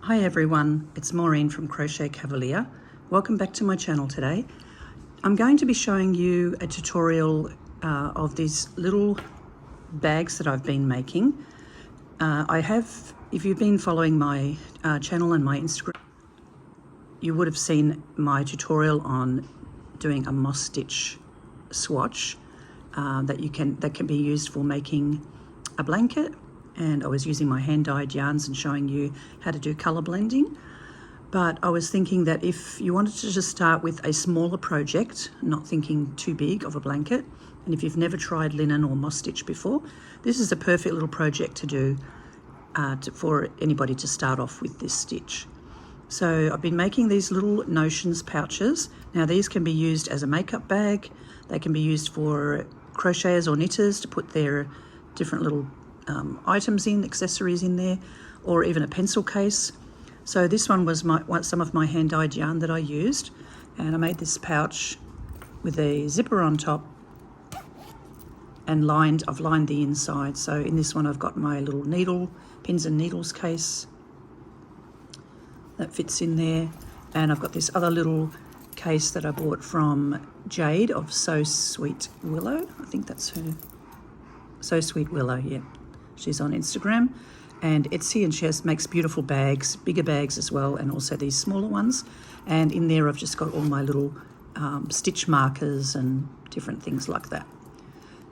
Hi everyone, it's Maureen from Crochet Cavalier. Welcome back to my channel today. I'm going to be showing you a tutorial of these little bags that I've been making. If you've been following my channel and my Instagram, you would have seen my tutorial on doing a moss stitch swatch that can be used for making a blanket. And I was using my hand-dyed yarns and showing you how to do colour blending. But I was thinking that if you wanted to just start with a smaller project, not thinking too big of a blanket, and if you've never tried linen or moss stitch before, this is a perfect little project to do for anybody to start off with this stitch. So I've been making these little notions pouches. Now these can be used as a makeup bag. They can be used for crocheters or knitters to put their different little items in, accessories in there, or even a pencil case. So this one was some of my hand-dyed yarn that I used, and I made this pouch with a zipper on top and I've lined the inside. So in this one I've got my little pins and needles case that fits in there, and I've got this other little case that I bought from Jade of So Sweet Willow. I think that's her. So Sweet Willow, yeah. She's on Instagram and Etsy, and she makes beautiful bags, bigger bags as well, and also these smaller ones. And in there I've just got all my little stitch markers and different things like that.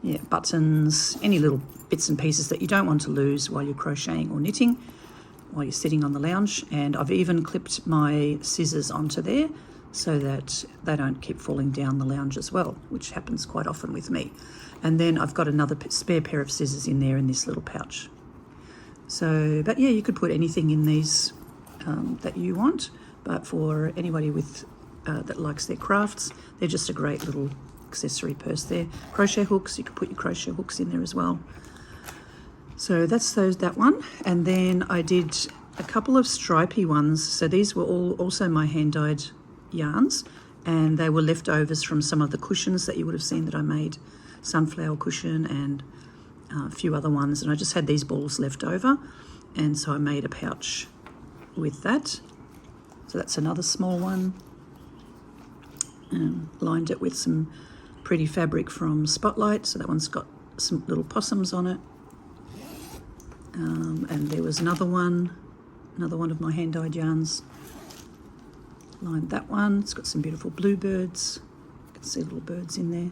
Yeah, buttons, any little bits and pieces that you don't want to lose while you're crocheting or knitting, while you're sitting on the lounge. And I've even clipped my scissors onto there so that they don't keep falling down the lounge as well, which happens quite often with me. And then I've got another spare pair of scissors in there in this little pouch. So, but yeah, you could put anything in these that you want, but for anybody with that likes their crafts, they're just a great little accessory purse there. Crochet hooks, you could put your crochet hooks in there as well. So that's that one. And then I did a couple of stripy ones. So these were also my hand-dyed yarns, and they were leftovers from some of the cushions that you would have seen that I made, sunflower cushion and a few other ones, and I just had these balls left over, and so I made a pouch with that. So that's another small one, and lined it with some pretty fabric from Spotlight. So that one's got some little possums on it, and there was another one of my hand-dyed yarns. Lined that one. It's got some beautiful bluebirds. You can see little birds in there.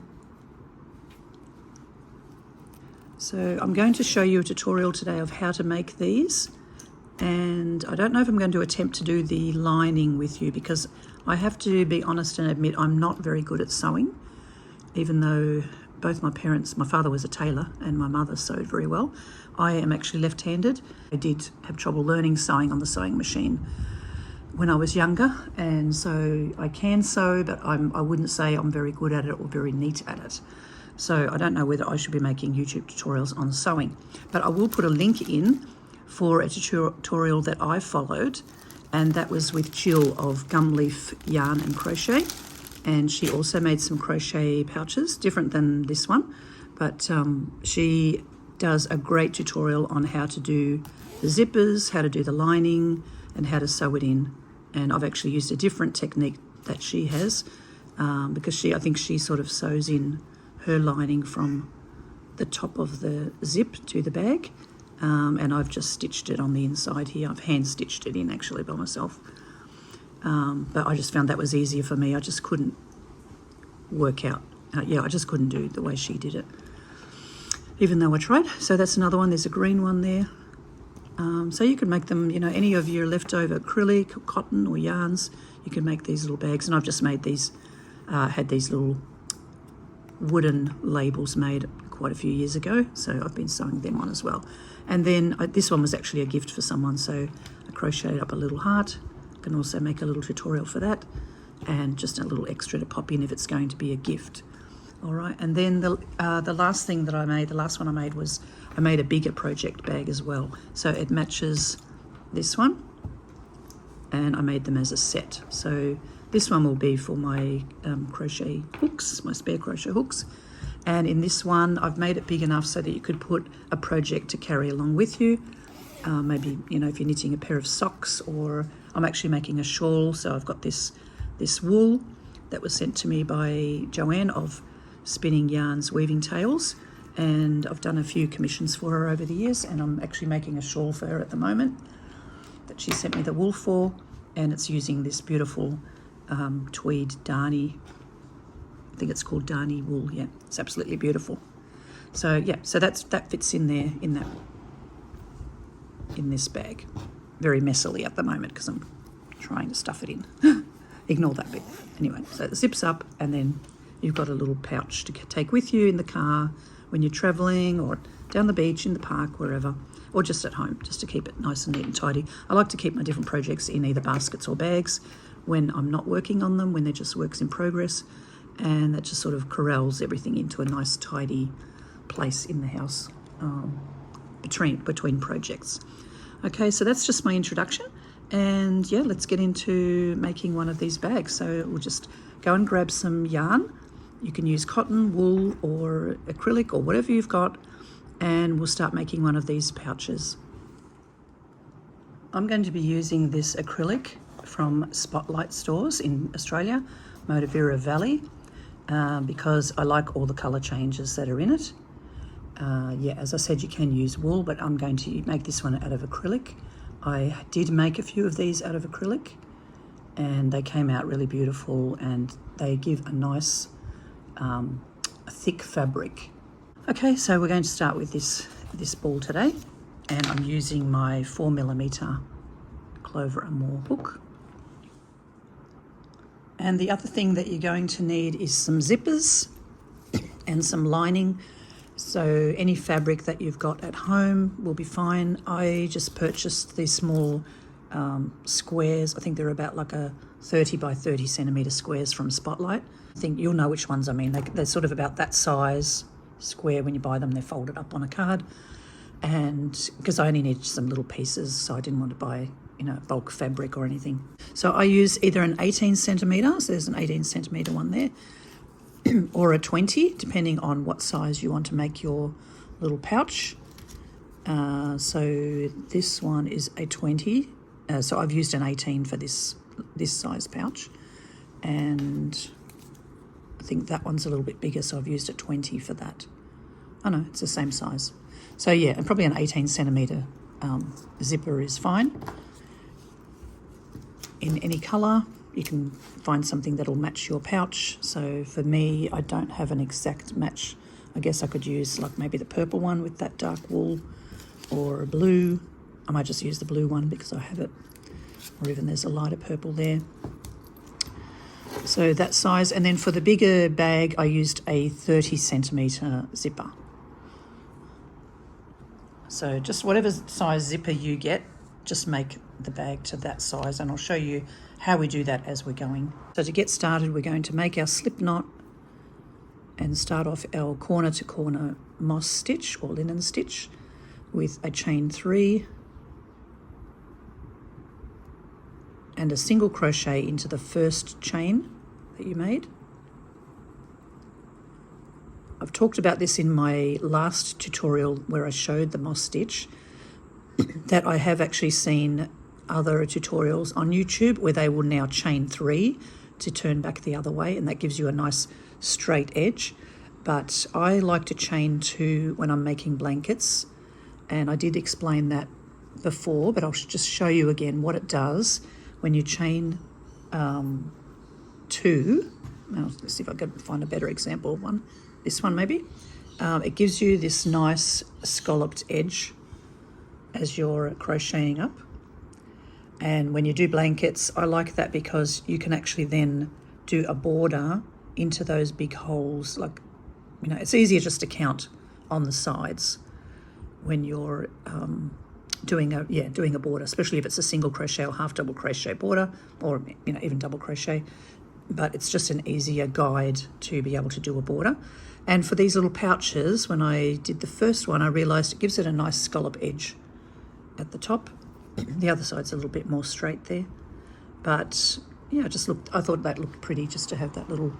So I'm going to show you a tutorial today of how to make these, and I don't know if I'm going to attempt to do the lining with you, because I have to be honest and admit I'm not very good at sewing, even though both my father was a tailor and my mother sewed very well. I am actually left-handed. I did have trouble learning sewing on the sewing machine when I was younger, and so I can sew, but I wouldn't say I'm very good at it or very neat at it. So I don't know whether I should be making YouTube tutorials on sewing, but I will put a link in for a tutorial that I followed, and that was with Jill of Gumleaf Yarn and Crochet, and she also made some crochet pouches, different than this one, but she does a great tutorial on how to do the zippers, how to do the lining, and how to sew it in. And I've actually used a different technique that she has, because I think she sort of sews in her lining from the top of the zip to the bag, and I've just stitched it on the inside here. I've hand stitched it in actually by myself, but I just found that was easier for me. I just couldn't work out, I just couldn't do it the way she did it, even though I tried. So that's another one. There's a green one there. So you can make them, any of your leftover acrylic or cotton or yarns, you can make these little bags. And I've just made these, had these little wooden labels made quite a few years ago, so I've been sewing them on as well. And then this one was actually a gift for someone, so I crocheted up a little heart. I can also make a little tutorial for that, and just a little extra to pop in if it's going to be a gift. All right, and then the last thing that I made, the last one I made was I made a bigger project bag as well. So it matches this one, and I made them as a set. So this one will be for my crochet hooks, my spare crochet hooks. And in this one, I've made it big enough so that you could put a project to carry along with you. maybe, you know, if you're knitting a pair of socks, or I'm actually making a shawl. So I've got this wool that was sent to me by Joanne of Spinning Yarns Weaving Tales, and I've done a few commissions for her over the years, and I'm actually making a shawl for her at the moment that she sent me the wool for, and it's using this beautiful tweed darny, I think it's called darny wool. Yeah, it's absolutely beautiful. So yeah, so that fits in there in this bag, very messily at the moment because I'm trying to stuff it in. Ignore that bit. Anyway, so it zips up, and then you've got a little pouch to take with you in the car when you're traveling, or down the beach, in the park, wherever, or just at home, just to keep it nice and neat and tidy. I like to keep my different projects in either baskets or bags when I'm not working on them, when they're just works in progress, and that just sort of corrals everything into a nice tidy place in the house between projects. Okay, so that's just my introduction, and yeah, let's get into making one of these bags. So we'll just go and grab some yarn. You can use cotton, wool, or acrylic, or whatever you've got, and we'll start making one of these pouches. I'm going to be using this acrylic from Spotlight stores in Australia, Moda Vera Valley, because I like all the colour changes that are in it. Yeah, as I said, you can use wool, but I'm going to make this one out of acrylic. I did make a few of these out of acrylic, and they came out really beautiful, and they give a nice thick fabric. Okay, so we're going to start with this ball today, and I'm using my 4mm Clover and More hook. And the other thing that you're going to need is some zippers and some lining. So any fabric that you've got at home will be fine. I just purchased these small squares. I think they're about like a 30 by 30 centimetre squares from Spotlight. I think you'll know which ones I mean. They're sort of about that size square. When you buy them, they're folded up on a card. And because I only needed some little pieces, so I didn't want to buy, you know, bulk fabric or anything. So I use either an 18 centimetre, so there's an 18 centimetre one there, or a 20, depending on what size you want to make your little pouch. So this one is a 20. So I've used an 18 for this size pouch, and I think that one's a little bit bigger, so I've used a 20 for that. Oh no, it's the same size. So yeah, and probably an 18 centimetre zipper is fine. In any colour, you can find something that'll match your pouch. So for me, I don't have an exact match. I guess I could use like maybe the purple one with that dark wool, or a blue. I might just use the blue one because I have it, or even there's a lighter purple there. So that size. And then for the bigger bag, I used a 30 centimetre zipper. So just whatever size zipper you get, just make the bag to that size, and I'll show you how we do that as we're going. So to get started, we're going to make our slip knot and start off our corner to corner moss stitch or linen stitch with a chain 3 and a single crochet into the first chain that you made. I've talked about this in my last tutorial where I showed the moss stitch, that I have actually seen other tutorials on YouTube where they will now chain 3 to turn back the other way, and that gives you a nice straight edge. But I like to chain 2 when I'm making blankets, and I did explain that before, but I'll just show you again what it does when you chain 2. Now, let's see if I can find a better example of one. This one maybe. It gives you this nice scalloped edge as you're crocheting up. And when you do blankets, I like that because you can actually then do a border into those big holes. Like, you know, it's easier just to count on the sides when you're doing a border, especially if it's a single crochet or half double crochet border, or, you know, even double crochet. But it's just an easier guide to be able to do a border. And for these little pouches, when I did the first one, I realised it gives it a nice scallop edge at the top. The other side's a little bit more straight there. But yeah, I thought that looked pretty just to have that little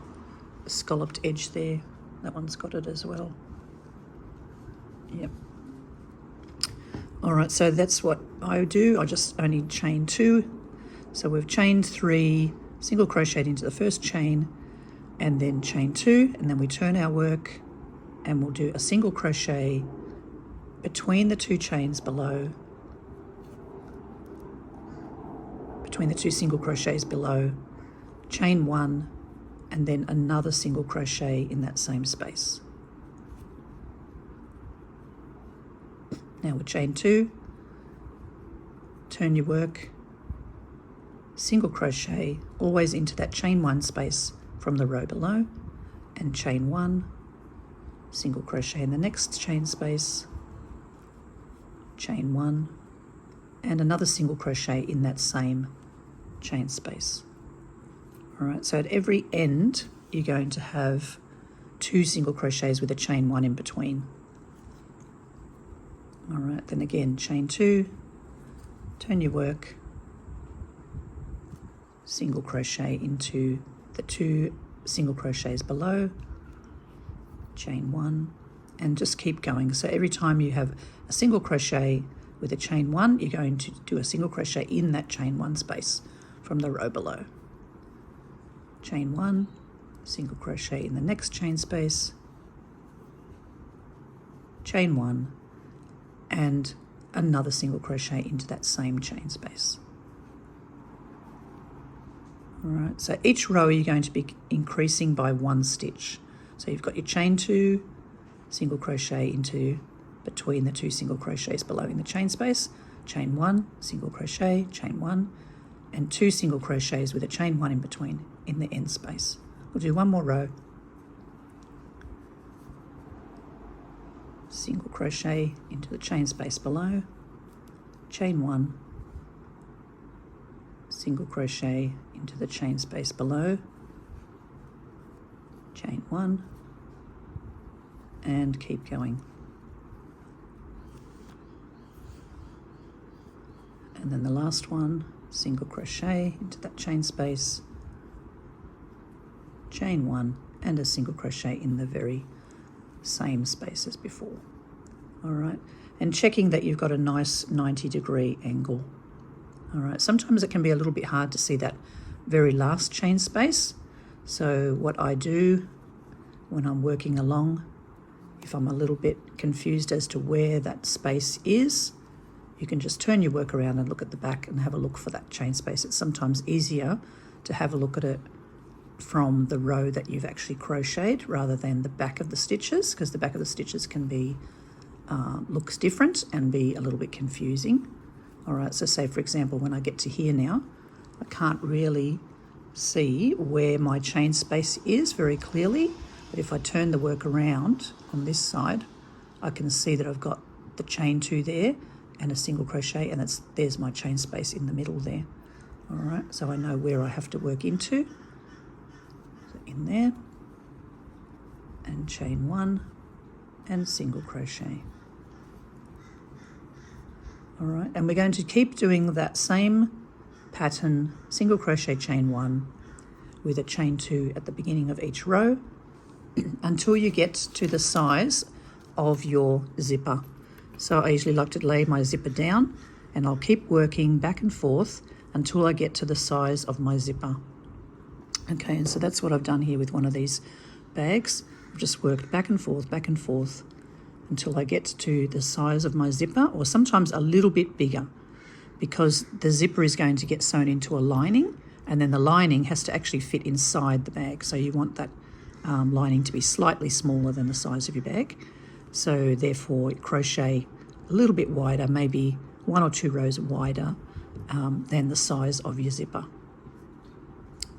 scalloped edge there. That one's got it as well. Yep. All right, so that's what I do. I just only chain 2. So we've chained 3, single crocheted into the first chain, and then chain 2, and then we turn our work and we'll do a single crochet between the 2 chains below, between the 2 single crochets below, chain 1, and then another single crochet in that same space. Now we'll chain 2, turn your work, single crochet always into that chain 1 space from the row below, and chain 1, single crochet in the next chain space, chain 1, and another single crochet in that same chain space. All right, so at every end you're going to have 2 single crochets with a chain 1 in between. All right, then again, chain 2, turn your work, single crochet into the 2 single crochets below, chain 1, and just keep going. So every time you have a single crochet with a chain 1, you're going to do a single crochet in that chain 1 space from the row below. Chain 1, single crochet in the next chain space, chain 1, and another single crochet into that same chain space. All right, so each row you're going to be increasing by 1 stitch. So you've got your chain 2, single crochet into between the 2 single crochets below in the chain space, chain 1, single crochet, chain 1, and 2 single crochets with a chain 1 in between in the end space. We'll do 1 more row. Single crochet into the chain space below, chain 1, single crochet into the chain space below, chain 1, and keep going. And then the last one, single crochet into that chain space, chain 1, and a single crochet in the very same space as before. All right, and checking that you've got a nice 90-degree angle. All right, sometimes it can be a little bit hard to see that very last chain space. So what I do when I'm working along, if I'm a little bit confused as to where that space is, you can just turn your work around and look at the back and have a look for that chain space. It's sometimes easier to have a look at it from the row that you've actually crocheted rather than the back of the stitches, because the back of the stitches can be looks different and be a little bit confusing. All right, so say for example when I get to here now, I can't really see where my chain space is very clearly, but if I turn the work around on this side, I can see that I've got the chain 2 there and a single crochet, and there's my chain space in the middle there. All right, so I know where I have to work into. So in there, and chain 1 and single crochet. All right, and we're going to keep doing that same pattern, single crochet, chain 1 with a chain 2 at the beginning of each row until you get to the size of your zipper. So I usually like to lay my zipper down and I'll keep working back and forth until I get to the size of my zipper. Okay, and so that's what I've done here with one of these bags. I've just worked back and forth until I get to the size of my zipper, or sometimes a little bit bigger, because the zipper is going to get sewn into a lining, and then the lining has to actually fit inside the bag. So you want that lining to be slightly smaller than the size of your bag. So therefore crochet a little bit wider, maybe 1 or 2 rows wider than the size of your zipper.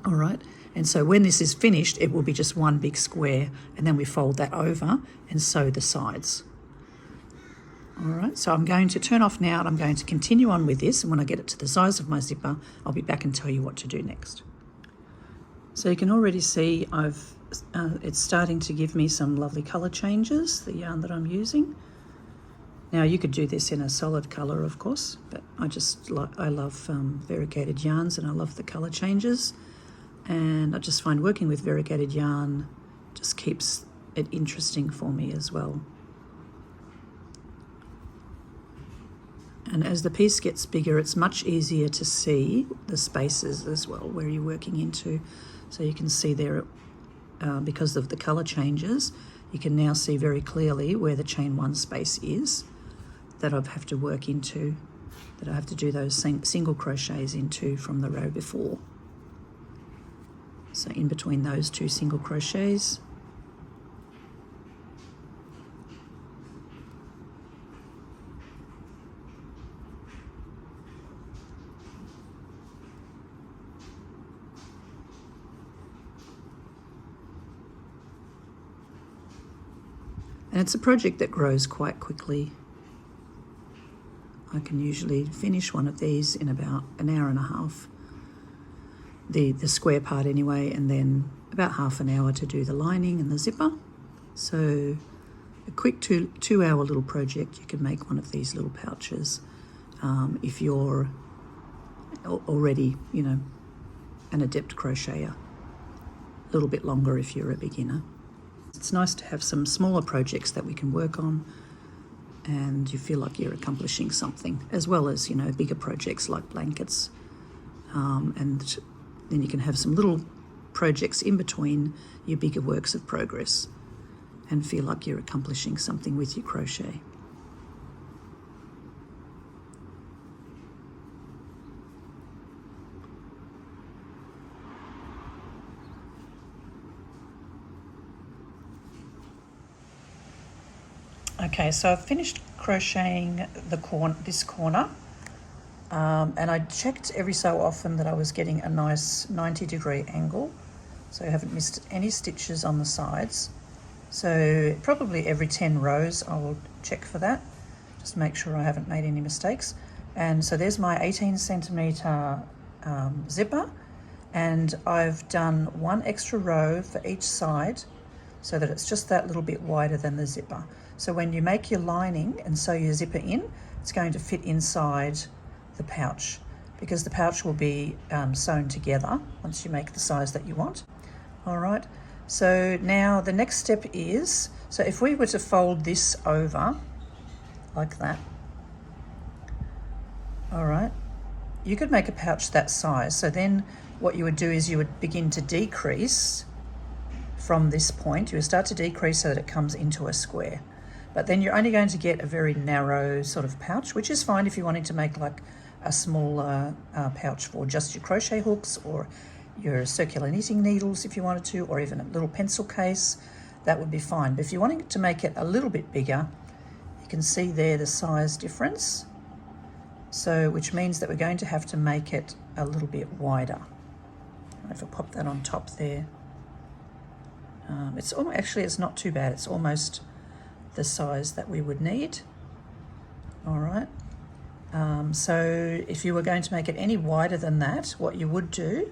All right, and so when this is finished, it will be just one big square, and then we fold that over and sew the sides. All right, so I'm going to turn off now and I'm going to continue on with this, and when I get it to the size of my zipper, I'll be back and tell you what to do next. So you can already see it's starting to give me some lovely colour changes, the yarn that I'm using. Now you could do this in a solid colour, of course, but I love variegated yarns, and I love the colour changes. And I just find working with variegated yarn just keeps it interesting for me as well. And as the piece gets bigger, it's much easier to see the spaces as well where you're working into. So you can see there, because of the colour changes, you can now see very clearly where the chain 1 space is that I have to work into, that I have to do those single crochets into from the row before. So in between those 2 single crochets, and it's a project that grows quite quickly. I can usually finish one of these in about an hour and a half, the square part anyway, and then about half an hour to do the lining and the zipper. So a quick two-hour little project, you can make one of these little pouches if you're already, you know, an adept crocheter. A little bit longer if you're a beginner. It's nice to have some smaller projects that we can work on and you feel like you're accomplishing something, as well as, you know, bigger projects like blankets. And then you can have some little projects in between your bigger works of progress and feel like you're accomplishing something with your crochet. Okay, so I've finished crocheting this corner, and I checked every so often that I was getting a nice 90-degree angle, so I haven't missed any stitches on the sides. So probably every 10 rows I will check for that, just to make sure I haven't made any mistakes. And so there's my 18cm zipper, and I've done 1 extra row for each side so that it's just that little bit wider than the zipper. So when you make your lining and sew your zipper in, it's going to fit inside the pouch, because the pouch will be sewn together once you make the size that you want. All right, so now the next step is, so if we were to fold this over like that, all right, you could make a pouch that size. So then what you would do is you would begin to decrease from this point. You would start to decrease so that it comes into a square. But then you're only going to get a very narrow sort of pouch, which is fine if you're wanting to make like a smaller pouch for just your crochet hooks or your circular knitting needles if you wanted to, or even a little pencil case, that would be fine. But if you're wanting to make it a little bit bigger, you can see there the size difference. So, which means that we're going to have to make it a little bit wider. If I pop that on top there, actually it's not too bad. It's almost the size that we would need. All right, so if you were going to make it any wider than that, what you would do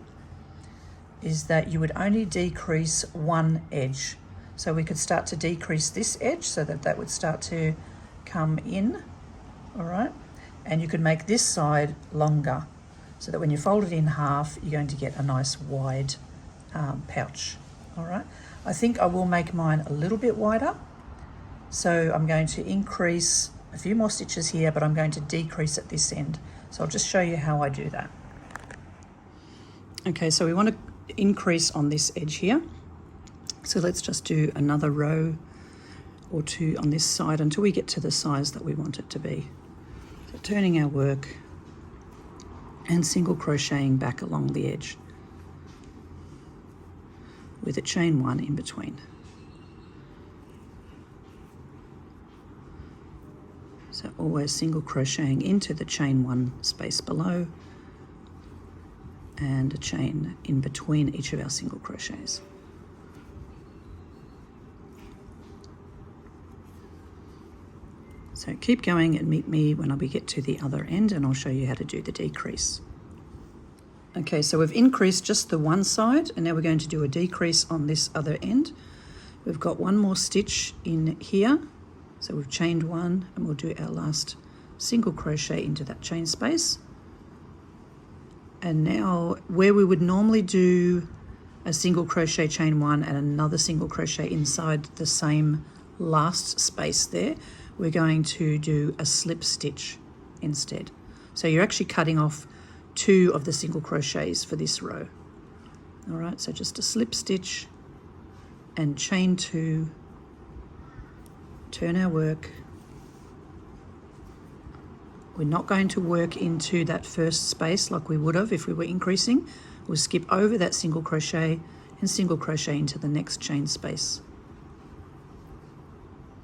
is that you would only decrease 1 edge. So we could start to decrease this edge so that that would start to come in, all right? And you could make this side longer so that when you fold it in half, you're going to get a nice wide pouch, all right? I think I will make mine a little bit wider. So I'm going to increase a few more stitches here, but I'm going to decrease at this end. So I'll just show you how I do that. Okay, so we want to increase on this edge here. So let's just do another row or 2 on this side until we get to the size that we want it to be. So turning our work and single crocheting back along the edge with a chain 1 in between. So always single crocheting into the chain 1 space below and a chain in between each of our single crochets. So keep going and meet me when we get to the other end, and I'll show you how to do the decrease. Okay, so we've increased just the one side, and now we're going to do a decrease on this other end. We've got 1 more stitch in here. So we've chained 1, and we'll do our last single crochet into that chain space. And now where we would normally do a single crochet chain 1 and another single crochet inside the same last space there, we're going to do a slip stitch. instead. So you're actually cutting off 2 of the single crochets for this row. All right, so just a slip stitch and chain 2, turn our work. We're not going to work into that first space like we would have if we were increasing. We'll skip over that single crochet and single crochet into the next chain space.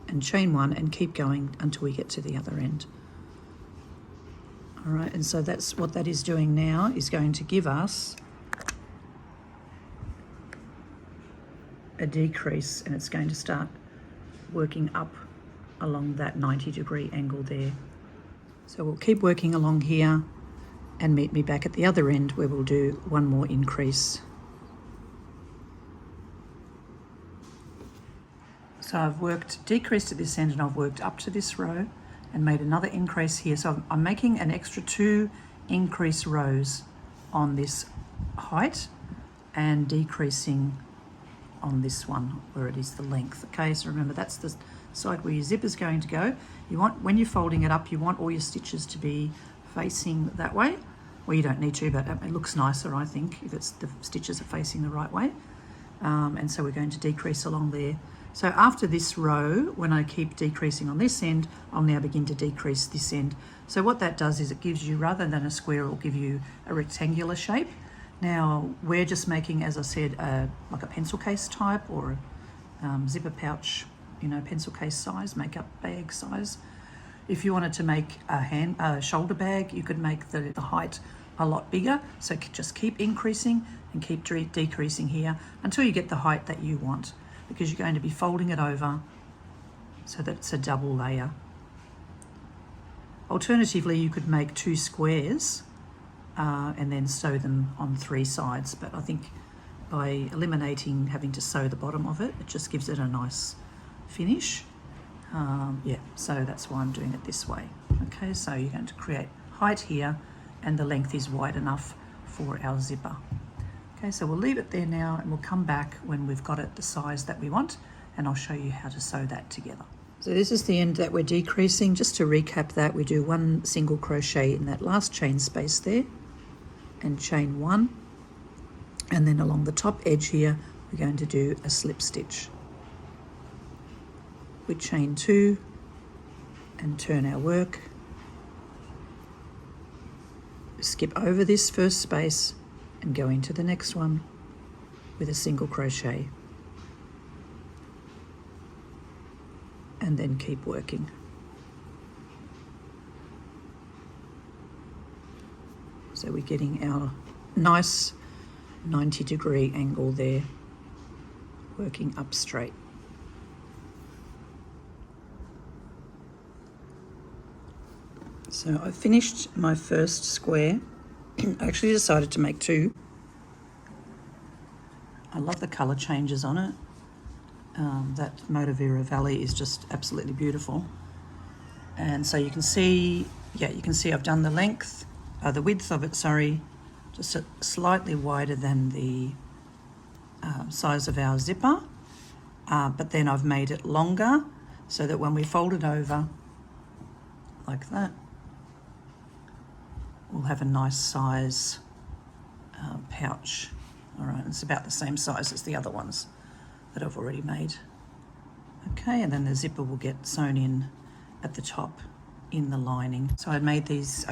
And chain 1 and keep going until we get to the other end. All right, and so that's what that is doing now, is going to give us a decrease, and it's going to start working up along that 90-degree angle there. So we'll keep working along here and meet me back at the other end where we'll do one more increase. So I've decreased at this end, and I've worked up to this row and made another increase here. So I'm making an extra 2 increase rows on this height and decreasing on this one where it is the length. Okay, so remember that's the side where your zipper is going to go. You want, when you're folding it up, you want all your stitches to be facing that way. Well, you don't need to, but it looks nicer, I think, if it's the stitches are facing the right way. And so we're going to decrease along there. So after this row, when I keep decreasing on this end, I'll now begin to decrease this end. So what that does is it gives you, rather than a square, it will give you a rectangular shape. Now we're just making, as I said, like a pencil case type or a zipper pouch, you know, pencil case size, makeup bag size. If you wanted to make a shoulder bag, you could make the height a lot bigger. So just keep increasing and keep decreasing here until you get the height that you want, because you're going to be folding it over so that it's a double layer. Alternatively, you could make 2 squares and then sew them on 3 sides. But I think by eliminating having to sew the bottom of it, it just gives it a nice finish. Yeah, so that's why I'm doing it this way. Okay, so you're going to create height here, and the length is wide enough for our zipper. Okay, so we'll leave it there now, and we'll come back when we've got it the size that we want, and I'll show you how to sew that together. So this is the end that we're decreasing. Just to recap that, we do 1 single crochet in that last chain space there, and chain 1, and then along the top edge here, we're going to do a slip stitch. We chain 2 and turn our work. Skip over this first space and go into the next one with a single crochet. And then keep working. So we're getting our nice 90-degree angle there, working up straight. So I finished my first square. I actually decided to make 2. I love the colour changes on it. That Moda Vera Valley is just absolutely beautiful. And so you can see, yeah, you can see I've done the length, the width of it, sorry, just slightly wider than the size of our zipper. But then I've made it longer so that when we fold it over like that, we'll have a nice size pouch. All right, it's about the same size as the other ones that I've already made. Okay, and then the zipper will get sewn in at the top in the lining. So I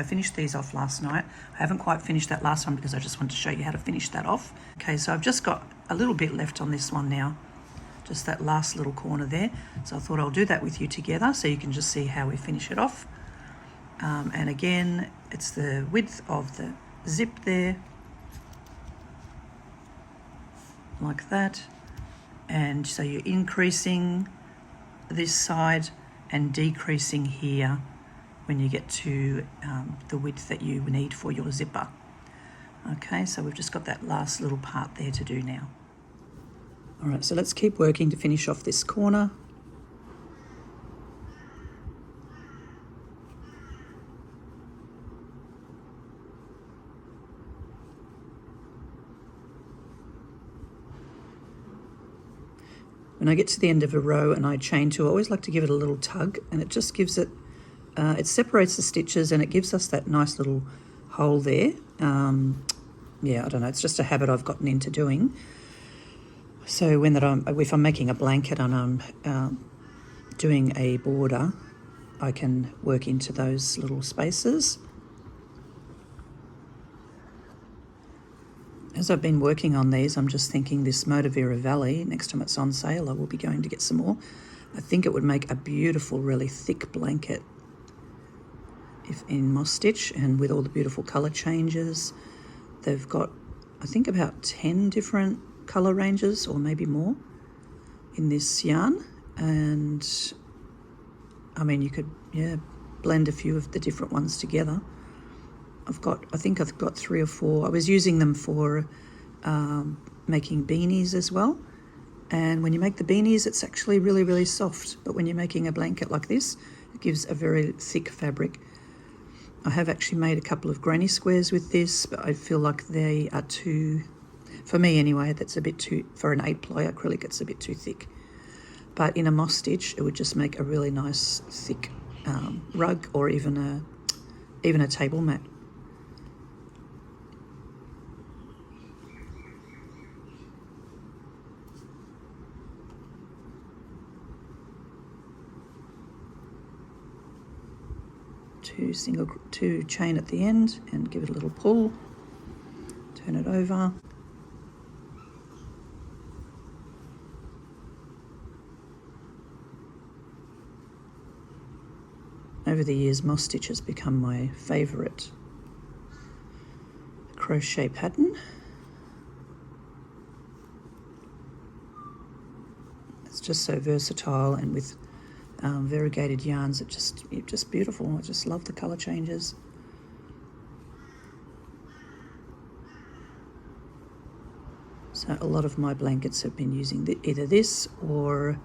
finished these off last night. I haven't quite finished that last one because I just wanted to show you how to finish that off. Okay, so I've just got a little bit left on this one now, just that last little corner there. So I thought I'll do that with you together so you can just see how we finish it off. And again, it's the width of the zip there, like that. And so you're increasing this side and decreasing here when you get to the width that you need for your zipper. Okay, so we've just got that last little part there to do now. All right, so let's keep working to finish off this corner. When I get to the end of a row and I chain 2, I always like to give it a little tug, and it just gives it it separates the stitches and it gives us that nice little hole there. Yeah, I don't know, it's just a habit I've gotten into doing. So if I'm making a blanket and I'm doing a border, I can work into those little spaces. As I've been working on these, I'm just thinking this Moda Vera Valley, next time it's on sale, I will be going to get some more. I think it would make a beautiful, really thick blanket if in moss stitch, and with all the beautiful colour changes. They've got, I think, about 10 different colour ranges or maybe more in this yarn. And I mean, you could, yeah, blend a few of the different ones together. I think I've got 3 or 4. I was using them for making beanies as well. And when you make the beanies, it's actually really, really soft. But when you're making a blanket like this, it gives a very thick fabric. I have actually made a couple of granny squares with this, but I feel like they are too, for me anyway, that's a bit too, for an 8-ply acrylic, it's a bit too thick. But in a moss stitch, it would just make a really nice thick rug, or even a table mat. Two chain at the end and give it a little pull, turn it over. Over the years, moss stitch has become my favourite crochet pattern. It's just so versatile, and with variegated yarns, it's just beautiful. I just love the colour changes. So a lot of my blankets have been using either this or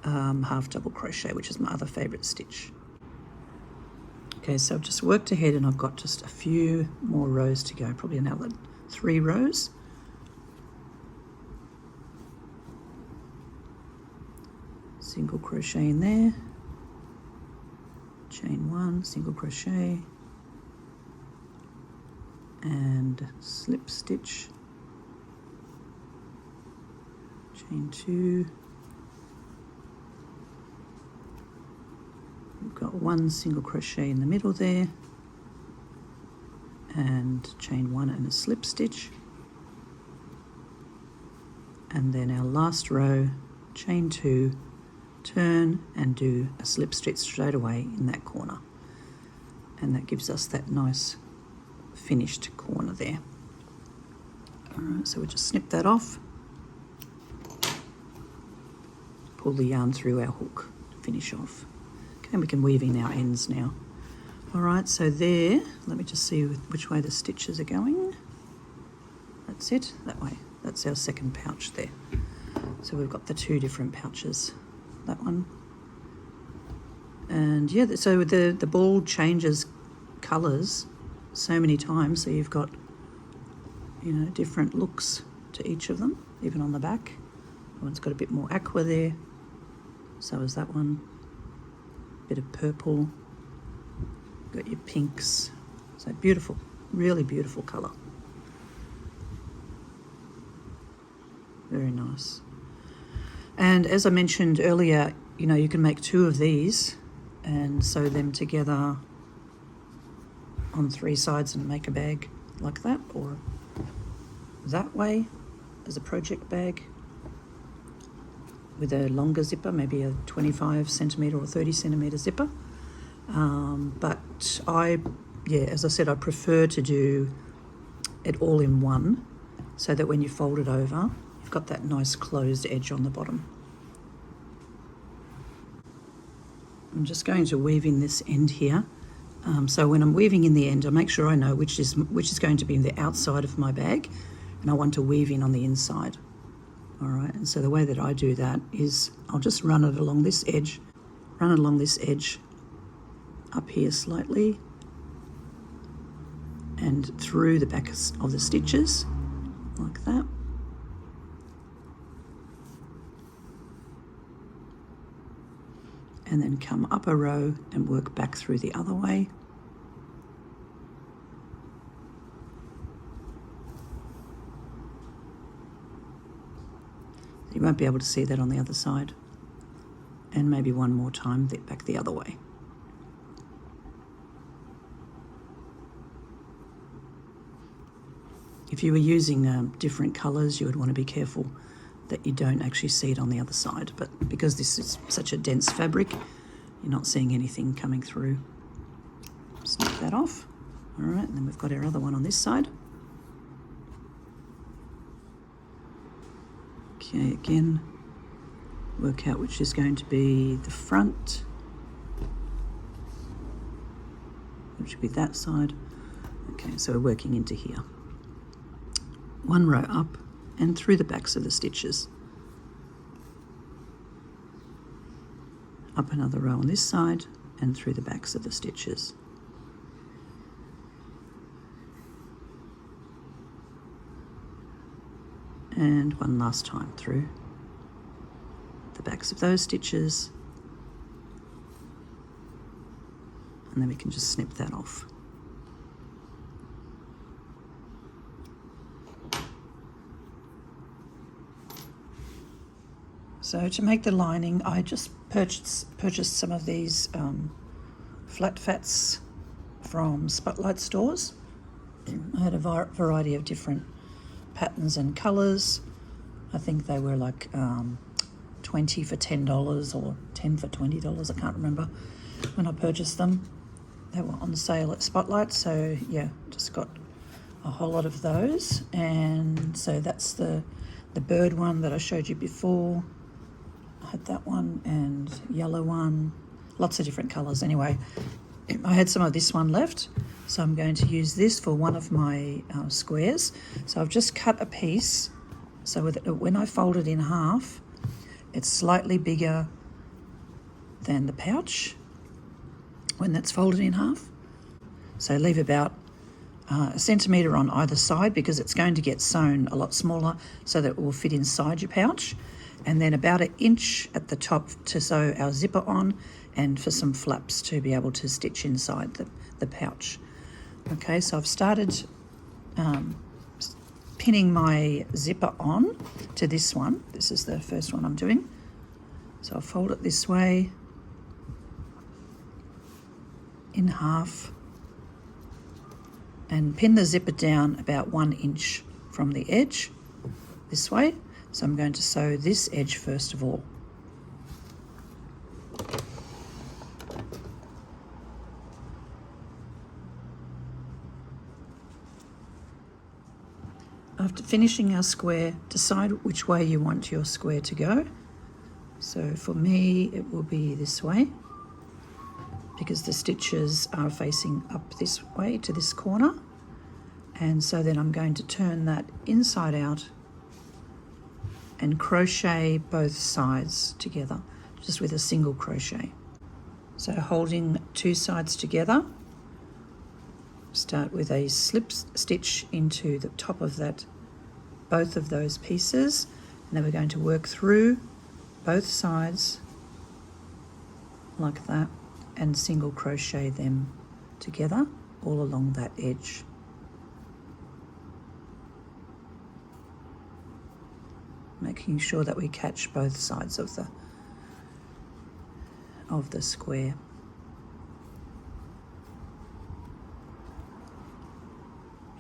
half double crochet, which is my other favourite stitch. Okay, so I've just worked ahead and I've got just a few more rows to go, probably another 3 rows. Single crochet in there, chain 1, single crochet, and slip stitch, chain 2. We've got 1 single crochet in the middle there, and chain 1 and a slip stitch, and then our last row, chain 2, turn and do a slip stitch straight away in that corner, and that gives us that nice finished corner there. Alright, so we'll just snip that off, pull the yarn through our hook to finish off. Okay, and we can weave in our ends now. Alright, so there, let me just see which way the stitches are going. That's it, that way. That's our second pouch there. So we've got the 2 different pouches. That one, and yeah, so the ball changes colours so many times, so you've got, you know, different looks to each of them, even on the back. One's got a bit more aqua there, so is that one. Bit of purple, got your pinks, so beautiful, really beautiful colour, very nice. And as I mentioned earlier, you know, you can make 2 of these and sew them together on 3 sides and make a bag like that, or that way as a project bag with a longer zipper, maybe a 25 centimetre or 30 centimetre zipper. But as I said, I prefer to do it all in one, so that when you fold it over, you've got that nice closed edge on the bottom. I'm just going to weave in this end here. So when I'm weaving in the end, I make sure I know which is going to be the outside of my bag, and I want to weave in on the inside. All right, and so the way that I do that is I'll just run it along this edge, up here slightly, and through the back of the stitches, like that. and then come up a row and work back through the other way. You won't be able to see that on the other side. And maybe one more time back the other way. If you were using different colours, you would want to be careful that you don't actually see it on the other side. But because this is such a dense fabric, you're not seeing anything coming through. Snip that off. All right, and then we've got our other one on this side. Okay, again, work out which is going to be the front, which should be that side. Okay, so we're working into here. One row up and through the backs of the stitches. Up another row on this side and through the backs of the stitches. And one last time through the backs of those stitches, and then we can just snip that off. So to make the lining, I just purchased some of these flat fats from Spotlight stores. I had a variety of different patterns and colours. I think they were like 20 for $10 or 10 for $20. I can't remember when I purchased them. They were on sale at Spotlight, so yeah, just got a whole lot of those. And so that's the bird one that I showed you before. I had that one and yellow one, lots of different colours. Anyway, I had some of this one left, so I'm going to use this for one of my squares. So I've just cut a piece, so when I fold it in half, it's slightly bigger than the pouch when that's folded in half. So leave about a centimetre on either side, because it's going to get sewn a lot smaller so that it will fit inside your pouch. And then about 1 inch at the top to sew our zipper on, and for some flaps to be able to stitch inside the pouch. Okay, so I've started pinning my zipper on to this one. This is the first one I'm doing. So I'll fold it this way in half and pin the zipper down about 1 inch from the edge this way. So I'm going to sew this edge first of all. After finishing our square, decide which way you want your square to go. So for me, it will be this way, because the stitches are facing up this way to this corner. And so then I'm going to turn that inside out and crochet both sides together, just with a single crochet. So holding two sides together, start with a slip stitch into the top of that, both of those pieces, and then we're going to work through both sides like that and single crochet them together all along that edge. Making sure that we catch both sides of the square.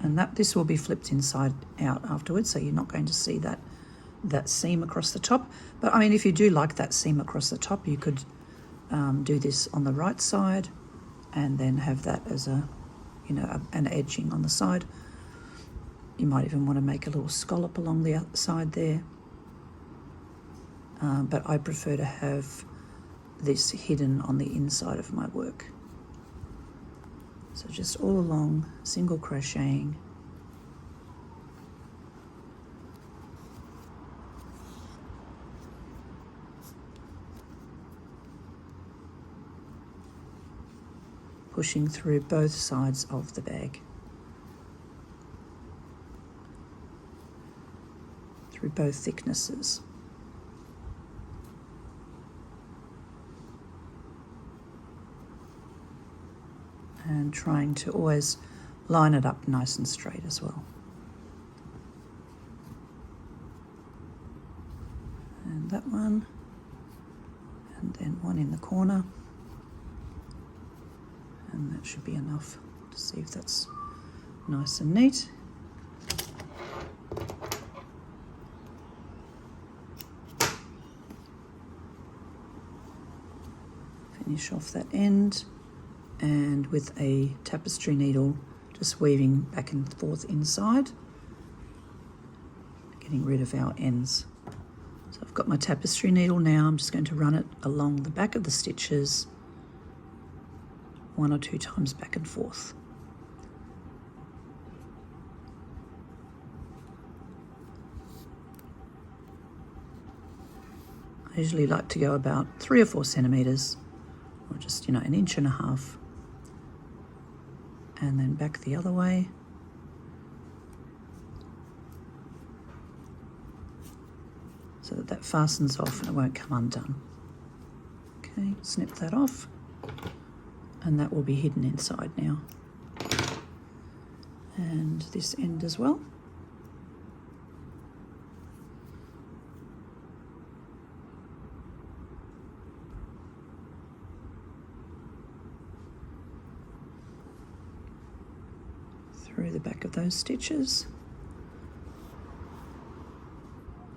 And this will be flipped inside out afterwards, so you're not going to see that seam across the top. But I mean, if you do like that seam across the top, you could do this on the right side and then have that as an edging on the side. You might even want to make a little scallop along the outside there. But I prefer to have this hidden on the inside of my work. So just all along, single crocheting. Pushing through both sides of the bag. Through both thicknesses. and trying to always line it up nice and straight as well. And that one, and then one in the corner, and that should be enough to see if that's nice and neat. Finish off that end, and with a tapestry needle just weaving back and forth inside, getting rid of our ends. So I've got my tapestry needle now. I'm just going to run it along the back of the stitches 1 or 2 times back and forth. I usually like to go about 3 or 4 centimetres, or just, an 1.5 inches, and then back the other way. So that fastens off and it won't come undone. Okay, snip that off, and that will be hidden inside now. And this end as well. Through the back of those stitches.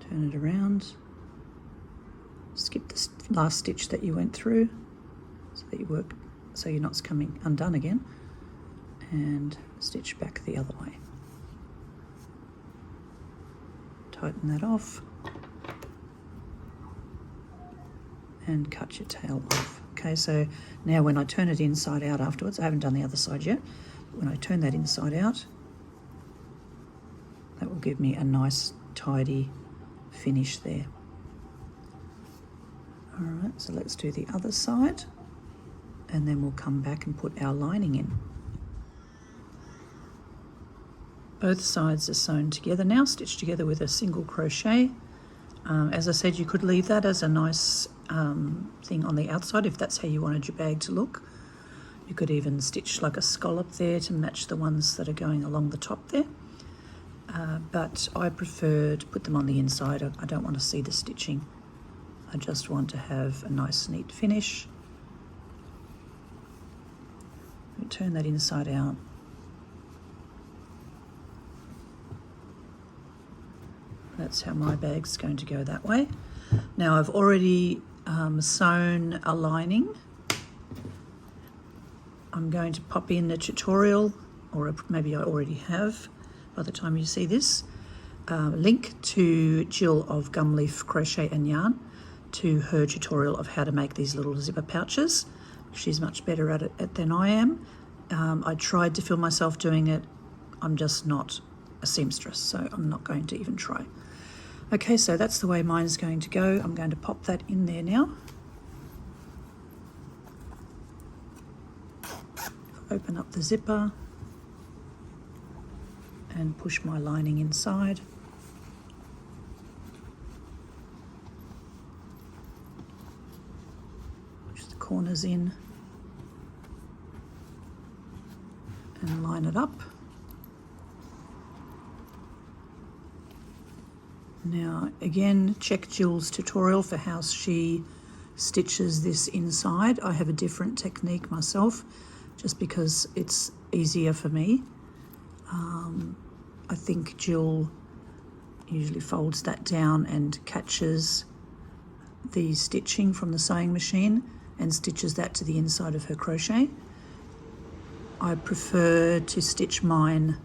Turn it around. Skip the last stitch that you went through so you're not coming undone again, and stitch back the other way. Tighten that off and cut your tail off. Okay, so now when I turn it inside out afterwards, I haven't done the other side yet, but when I turn that inside out, that will give me a nice tidy finish there. All right, so let's do the other side, and then we'll come back and put our lining in. Both sides are sewn together now, stitched together with a single crochet. As I said, you could leave that as a nice thing on the outside if that's how you wanted your bag to look. You could even stitch like a scallop there to match the ones that are going along the top there. But I prefer to put them on the inside. I don't want to see the stitching. I just want to have a nice neat finish. Turn that inside out. That's how my bag's going to go that way. Now I've already sewn a lining. I'm going to pop in a tutorial, or maybe I already have by the time you see this, link to Jill of Gumleaf Crochet and Yarn, to her tutorial of how to make these little zipper pouches. She's much better at it than I am. I tried to film myself doing it. I'm just not a seamstress, so I'm not going to even try. Okay, so that's the way mine is going to go. I'm going to pop that in there now. Open up the zipper and push my lining inside. Push the corners in and line it up. Now again, check Jill's tutorial for how she stitches this inside. I have a different technique myself, just because it's easier for me. I think Jill usually folds that down and catches the stitching from the sewing machine and stitches that to the inside of her crochet. I prefer to stitch mine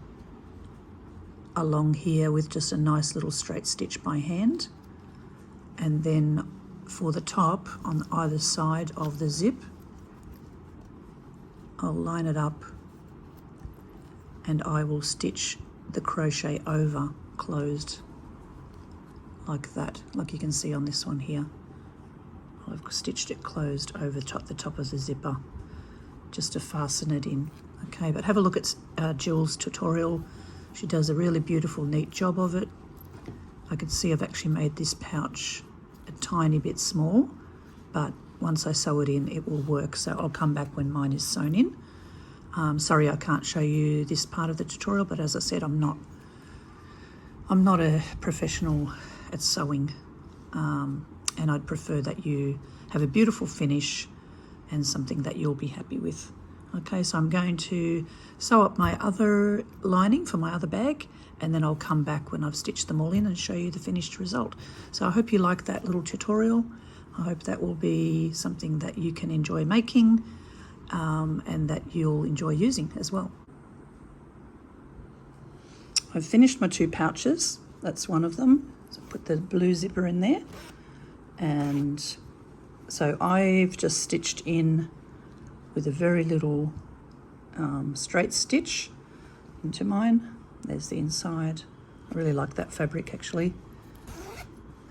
along here with just a nice little straight stitch by hand, and then for the top on either side of the zip, I'll line it up and I will stitch the crochet over closed like that, like you can see on this one here. I've stitched it closed over the top of the zipper just to fasten it in. Okay, but have a look at Jill's tutorial. She does a really beautiful, neat job of it. I can see I've actually made this pouch a tiny bit small, but once I sew it in, it will work. So I'll come back when mine is sewn in. Sorry I can't show you this part of the tutorial, but as I said, I'm not a professional at sewing, and I'd prefer that you have a beautiful finish and something that you'll be happy with. Okay, so I'm going to sew up my other lining for my other bag, and then I'll come back when I've stitched them all in and show you the finished result. So I hope you like that little tutorial. I hope that will be something that you can enjoy making, and that you'll enjoy using as well. I've finished my 2 pouches. That's one of them. So put the blue zipper in there. And so I've just stitched in with a very little straight stitch into mine. There's the inside. I really like that fabric actually.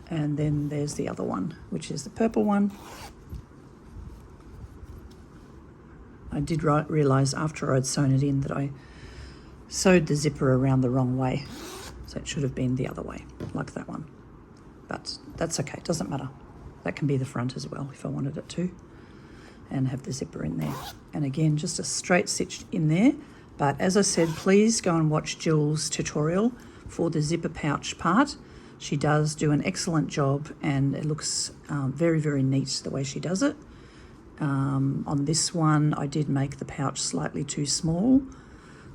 And then there's the other one, which is the purple one. I did realise after I'd sewn it in that I sewed the zipper around the wrong way. So it should have been the other way, like that one. But that's okay, it doesn't matter. That can be the front as well if I wanted it to. And have the zipper in there. And again, just a straight stitch in there. But as I said, please go and watch Jill's tutorial for the zipper pouch part. She does do an excellent job, and it looks very, very neat the way she does it. On this one, I did make the pouch slightly too small,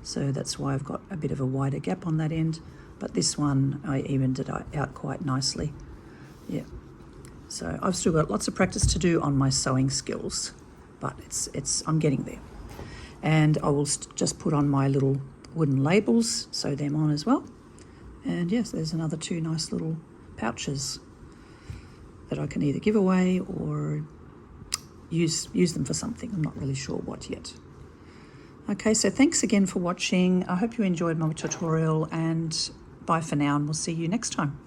so that's why I've got a bit of a wider gap on that end. But this one, I evened it out quite nicely. Yeah. So I've still got lots of practice to do on my sewing skills, but I'm getting there. And I will just put on my little wooden labels, sew them on as well. And yes, there's another 2 nice little pouches that I can either give away or use them for something. I'm not really sure what yet. Okay, so thanks again for watching. I hope you enjoyed my tutorial, and bye for now, and we'll see you next time.